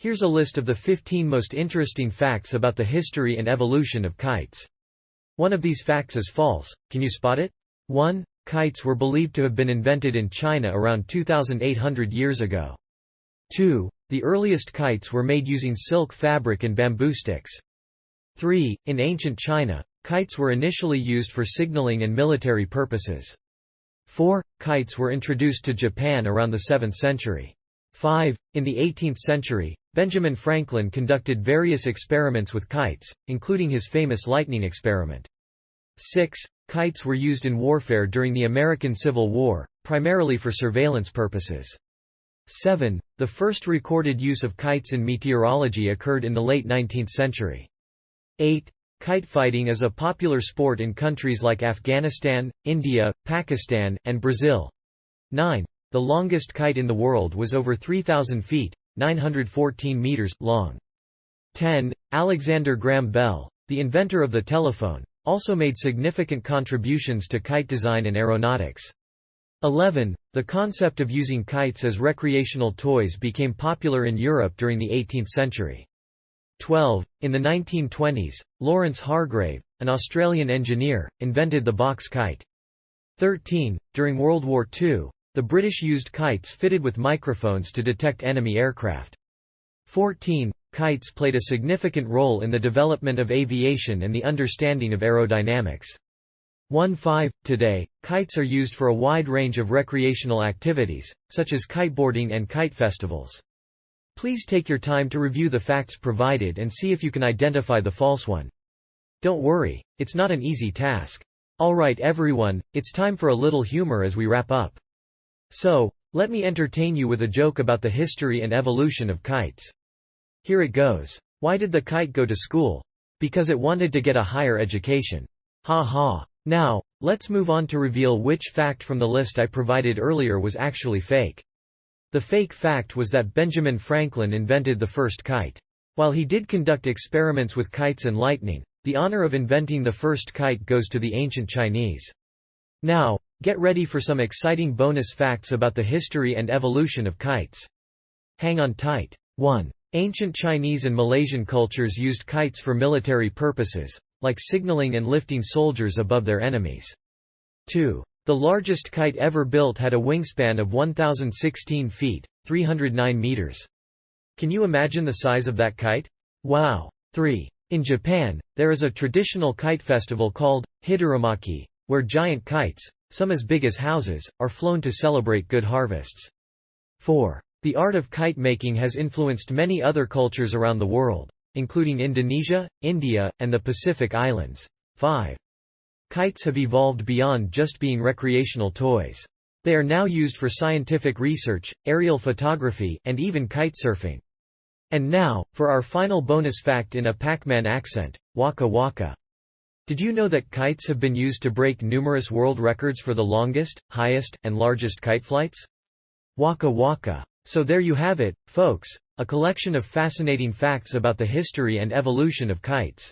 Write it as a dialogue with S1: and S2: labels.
S1: Here's a list of the 15 most interesting facts about the history and evolution of kites. One of these facts is false. Can you spot it? 1. Kites were believed to have been invented in China around 2,800 years ago. 2. The earliest kites were made using silk fabric and bamboo sticks. 3. In ancient China, kites were initially used for signaling and military purposes. 4. Kites were introduced to Japan around the 7th century. 5. In the 18th century, Benjamin Franklin conducted various experiments with kites, including his famous lightning experiment. 6. Kites were used in warfare during the American Civil War, primarily for surveillance purposes. 7. The first recorded use of kites in meteorology occurred in the late 19th century. 8. Kite fighting is a popular sport in countries like Afghanistan, India, Pakistan, and Brazil. 9. The longest kite in the world was over 3,000 feet, 914 meters, long. 10. Alexander Graham Bell, the inventor of the telephone, also made significant contributions to kite design and aeronautics. 11. The concept of using kites as recreational toys became popular in Europe during the 18th century. 12. In the 1920s, Lawrence Hargrave, an Australian engineer, invented the box kite. 13. During World War II, the British used kites fitted with microphones to detect enemy aircraft. 14. Kites played a significant role in the development of aviation and the understanding of aerodynamics. 15. Today, kites are used for a wide range of recreational activities, such as kiteboarding and kite festivals. Please take your time to review the facts provided and see if you can identify the false one. Don't worry, it's not an easy task. Alright everyone, it's time for a little humor as we wrap up. So, let me entertain you with a joke about the history and evolution of kites. Here it goes. Why did the kite go to school? Because it wanted to get a higher education. Ha ha. Now, let's move on to reveal which fact from the list I provided earlier was actually fake. The fake fact was that Benjamin Franklin invented the first kite. While he did conduct experiments with kites and lightning, the honor of inventing the first kite goes to the ancient Chinese. Now, get ready for some exciting bonus facts about the history and evolution of kites. Hang on tight. 1. Ancient Chinese and Malaysian cultures used kites for military purposes, like signaling and lifting soldiers above their enemies. 2. The largest kite ever built had a wingspan of 1,016 feet, 309 meters. Can you imagine the size of that kite? Wow! 3. In Japan, there is a traditional kite festival called Hideramaki, where giant kites, some as big as houses, are flown to celebrate good harvests. 4. The art of kite making has influenced many other cultures around the world, including Indonesia, India, and the Pacific Islands. 5. Kites have evolved beyond just being recreational toys. They are now used for scientific research, aerial photography, and even kitesurfing. And now, for our final bonus fact in a Pac-Man accent, waka waka. Did you know that kites have been used to break numerous world records for the longest, highest, and largest kite flights? Waka waka. So there you have it, folks, a collection of fascinating facts about the history and evolution of kites.